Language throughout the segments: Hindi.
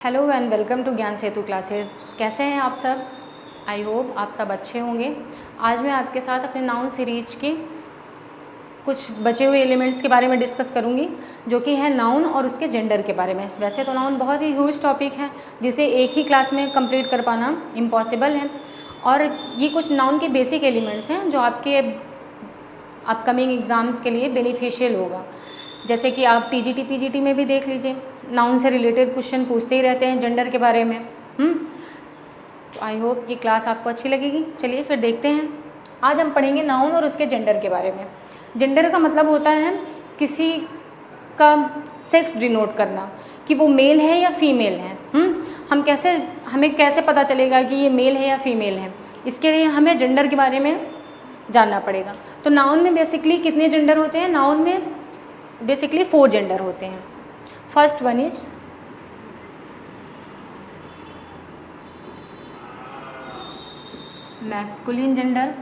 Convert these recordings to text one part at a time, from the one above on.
हेलो एंड वेलकम टू ज्ञान सेतु क्लासेस। कैसे हैं आप सब? आई होप आप सब अच्छे होंगे। आज मैं आपके साथ अपने नाउन सीरीज की कुछ बचे हुए एलिमेंट्स के बारे में डिस्कस करूंगी, जो कि है नाउन और उसके जेंडर के बारे में। वैसे तो नाउन बहुत ही ह्यूज टॉपिक है, जिसे एक ही क्लास में कंप्लीट कर पाना इम्पॉसिबल है, और ये कुछ नाउन के बेसिक एलिमेंट्स हैं जो आपके अपकमिंग एग्ज़ाम्स के लिए बेनिफिशियल होगा। जैसे कि आप टीजीटी पीजीटी में भी देख लीजिए, नाउन से रिलेटेड क्वेश्चन पूछते ही रहते हैं जेंडर के बारे में। तो आई होप ये क्लास आपको अच्छी लगेगी। चलिए फिर देखते हैं। आज हम पढ़ेंगे नाउन और उसके जेंडर के बारे में। जेंडर का मतलब होता है किसी का सेक्स डिनोट करना, कि वो मेल है या फीमेल है। हमें कैसे पता चलेगा कि ये मेल है या फीमेल है? इसके लिए हमें जेंडर के बारे में जानना पड़ेगा। तो नाउन में बेसिकली कितने जेंडर होते हैं? नाउन में बेसिकली 4 जेंडर होते हैं। First one is masculine gender,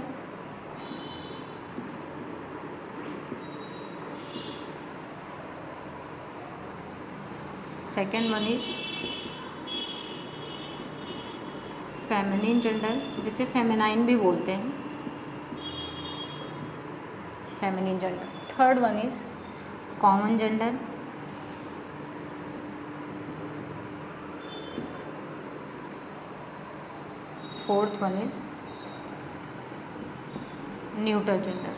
second one is feminine gender, जिसे फेमिनाइन भी बोलते हैं, feminine gender. Third one is common gender, fourth one is neutral gender.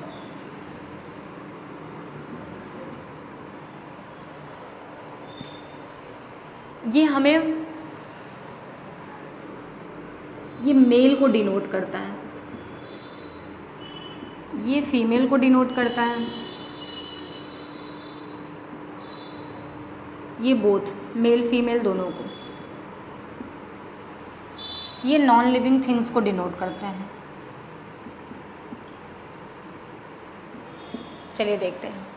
ये मेल को डिनोट करता है, ये फीमेल को डिनोट करता है, ये बोथ मेल फीमेल दोनों को। ये नॉन लिविंग थिंग्स को डिनोट करते हैं। चलिए देखते हैं।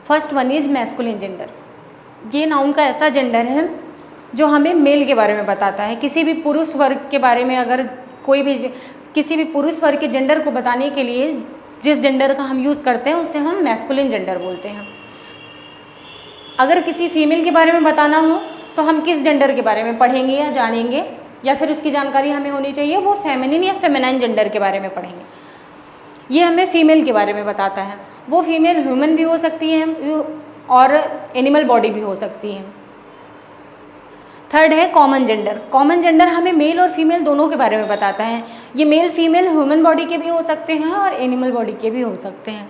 First one is masculine gender. ये नाउन का ऐसा जेंडर है जो हमें मेल के बारे में बताता है। किसी भी पुरुष वर्ग के बारे में, अगर किसी भी पुरुष वर्ग के जेंडर को बताने के लिए जिस जेंडर का हम यूज़ करते हैं उसे हम मैस्कुलिन जेंडर बोलते हैं। अगर किसी फीमेल के बारे में बताना हो तो हम किस जेंडर के बारे में पढ़ेंगे या जानेंगे, या फिर उसकी जानकारी हमें होनी चाहिए, वो फेमिनिन या फेमिनाइन जेंडर के बारे में पढ़ेंगे। ये हमें फीमेल के बारे में बताता है। वो फीमेल ह्यूमन भी हो सकती है और एनिमल बॉडी भी हो सकती है। थर्ड है कॉमन जेंडर। कॉमन जेंडर हमें मेल और फीमेल दोनों के बारे में बताता है। ये मेल फीमेल ह्यूमन बॉडी के भी हो सकते हैं और एनिमल बॉडी के भी हो सकते हैं।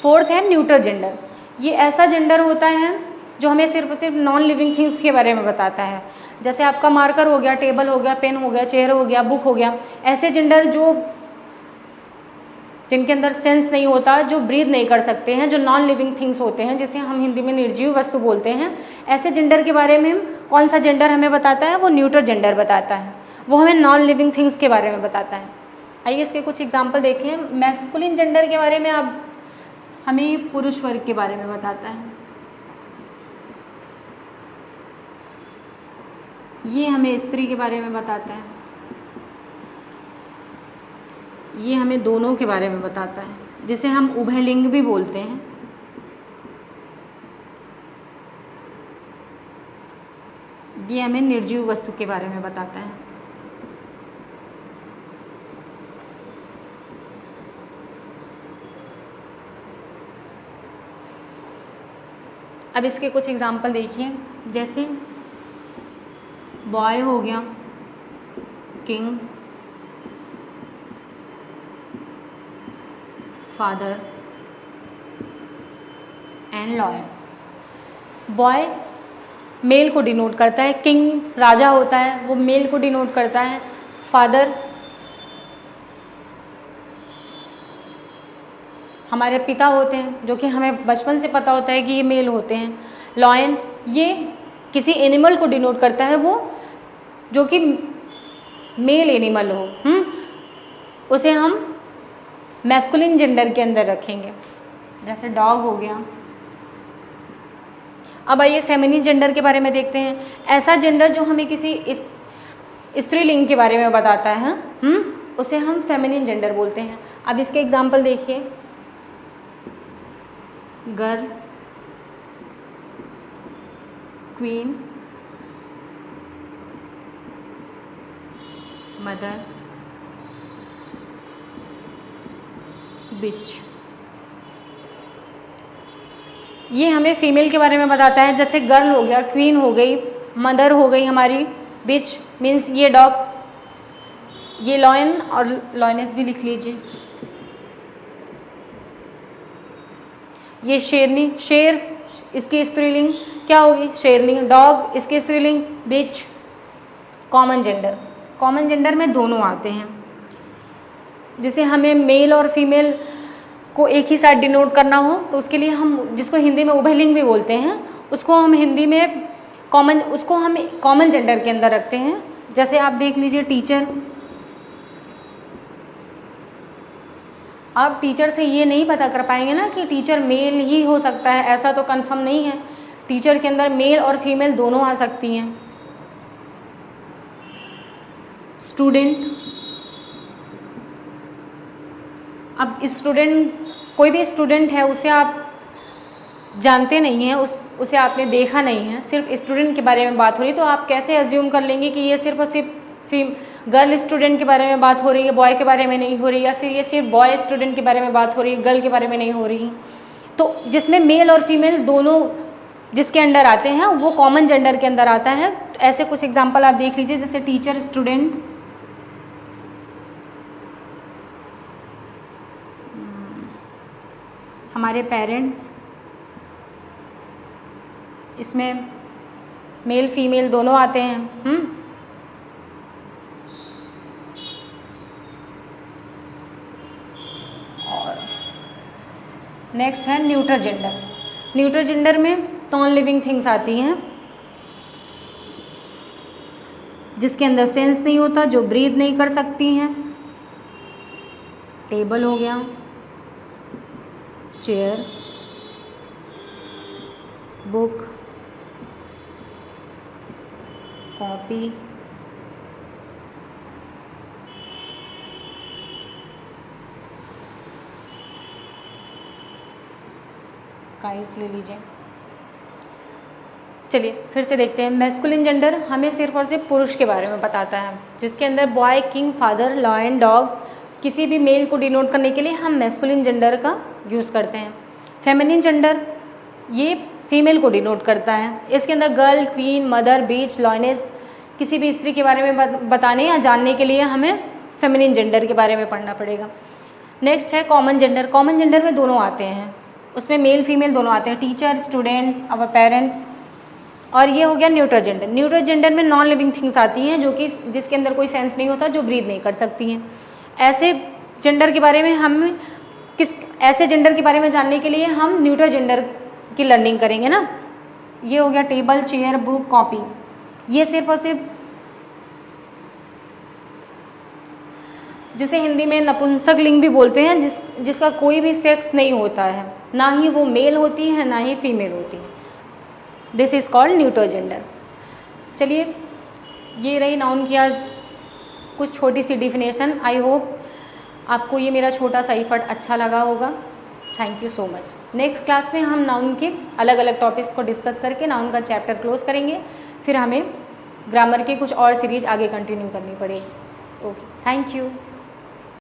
फोर्थ है न्यूट्रल जेंडर। ये ऐसा जेंडर होता है जो हमें सिर्फ नॉन लिविंग थिंग्स के बारे में बताता है। जैसे आपका मार्कर हो गया, टेबल हो गया, पेन हो गया, चेयर हो गया, बुक हो गया। ऐसे जेंडर जिनके अंदर सेंस नहीं होता, जो ब्रीद नहीं कर सकते हैं, जो नॉन लिविंग थिंग्स होते हैं, जिसे हम हिंदी में निर्जीव वस्तु बोलते हैं, ऐसे जेंडर के बारे में कौन सा जेंडर हमें बताता है? वो न्यूट्रल जेंडर बताता है। वो हमें नॉन लिविंग थिंग्स के बारे में बताता है। आइए इसके कुछ एग्जाम्पल देखिए। मैस्कुलिन जेंडर के बारे में हमें पुरुष वर्ग के बारे में बताता है। ये हमें स्त्री के बारे में बताता है। ये हमें दोनों के बारे में बताता है, जिसे हम उभयलिंग भी बोलते हैं। ये हमें निर्जीव वस्तु के बारे में बताता है। अब इसके कुछ एग्जाम्पल देखिए। जैसे बॉय हो गया, king, father and lawyer. Boy male को डिनोट करता है, किंग राजा होता है, वो मेल को डिनोट करता है। फादर हमारे पिता होते हैं, जो कि हमें बचपन से पता होता है कि ये मेल होते हैं। लॉयन ये किसी एनिमल को डिनोट करता है, वो जो कि मेल एनिमल हो, उसे हम मैस्कुलिन जेंडर के अंदर रखेंगे। जैसे डॉग हो गया। अब आइए फेमिनिन जेंडर के बारे में देखते हैं। ऐसा जेंडर जो हमें किसी स्त्रीलिंग के बारे में बताता है, उसे हम फेमिनिन जेंडर बोलते हैं। अब इसके एग्जाम्पल देखिए, गर्ल, क्वीन, मदर, बिच। ये हमें फीमेल के बारे में बताता है, जैसे गर्ल हो गया, क्वीन हो गई, मदर हो गई हमारी, बिच मीन्स ये डॉग, ये लॉयन और लॉयनेस भी लिख लीजिए। ये शेरनी, शेर इसकी स्त्रीलिंग क्या होगी, शेरनी। डॉग इसकी स्त्रीलिंग बिच। कॉमन जेंडर, कॉमन जेंडर में दोनों आते हैं। जैसे हमें मेल और फीमेल को एक ही साथ डिनोट करना हो तो उसके लिए हम, जिसको हिंदी में उभयलिंग भी बोलते हैं, उसको हम हिंदी में कॉमन, उसको हम कॉमन जेंडर के अंदर रखते हैं। जैसे आप देख लीजिए टीचर। आप टीचर से ये नहीं पता कर पाएंगे ना कि टीचर मेल ही हो सकता है, ऐसा तो कंफर्म नहीं है। टीचर के अंदर मेल और फीमेल दोनों आ सकती हैं। स्टूडेंट, अब स्टूडेंट, कोई भी स्टूडेंट है उसे आप जानते नहीं हैं, उसे आपने देखा नहीं है, सिर्फ स्टूडेंट के बारे में बात हो रही है, तो आप कैसे अज्यूम कर लेंगे कि ये सिर्फ और सिर्फ गर्ल स्टूडेंट के बारे में बात हो रही है, बॉय के बारे में नहीं हो रही, या फिर ये सिर्फ बॉय स्टूडेंट के बारे में बात हो रही है, गर्ल के बारे में नहीं हो रही। तो जिसमें मेल और फीमेल दोनों जिसके अंडर आते हैं वो कॉमन जेंडर के अंदर आता है। तो ऐसे कुछ एग्जाम्पल आप देख लीजिए, जैसे टीचर, स्टूडेंट, हमारे पेरेंट्स, इसमें मेल फीमेल दोनों आते हैं। और नेक्स्ट है न्यूट्रल जेंडर। न्यूट्रल जेंडर में नॉन लिविंग थिंग्स आती हैं, जिसके अंदर सेंस नहीं होता, जो ब्रीथ नहीं कर सकती हैं। टेबल हो गया, चेयर, बुक, कॉपी, काइट ले लीजिए। चलिए फिर से देखते हैं। मैस्कुलिन जेंडर हमें सिर्फ और सिर्फ पुरुष के बारे में बताता है, जिसके अंदर boy, king, father, lion, dog, किसी भी मेल को डिनोट करने के लिए हम मैस्कुलिन जेंडर का यूज़ करते हैं। फेमिनिन जेंडर ये फीमेल को डिनोट करता है। इसके अंदर गर्ल, क्वीन, मदर, बीच, लॉयनेस, किसी भी स्त्री के बारे में बताने या जानने के लिए हमें फेमिनिन जेंडर के बारे में पढ़ना पड़ेगा। नेक्स्ट है कॉमन जेंडर। कॉमन जेंडर में दोनों आते हैं, उसमें मेल फीमेल दोनों आते हैं, टीचर, स्टूडेंट, आवर पेरेंट्स। और ये हो गया न्यूट्रल जेंडर। न्यूट्रल जेंडर में नॉन लिविंग थिंग्स आती हैं, जो कि जिसके अंदर कोई सेंस नहीं होता, जो ब्रीथ नहीं कर सकती हैं। ऐसे जेंडर के बारे में हम ऐसे जेंडर के बारे में जानने के लिए हम न्यूट्रल जेंडर की लर्निंग करेंगे ना। ये हो गया टेबल, चेयर, बुक, कॉपी। ये सिर्फ और सिर्फ, जिसे हिंदी में नपुंसक लिंग भी बोलते हैं, जिसका कोई भी सेक्स नहीं होता है, ना ही वो मेल होती है ना ही फीमेल होती है। This is called neutral gender. चलिए ये रही नाउन की आज कुछ छोटी सी डिफिनेशन। आई होप आपको ये मेरा छोटा सा एफर्ट अच्छा लगा होगा। Thank you so much. Next class में हम नाउन के अलग अलग टॉपिक्स को डिस्कस करके नाउन का चैप्टर क्लोज करेंगे, फिर हमें ग्रामर की कुछ और सीरीज आगे कंटिन्यू करनी पड़ेगी। Okay, thank you.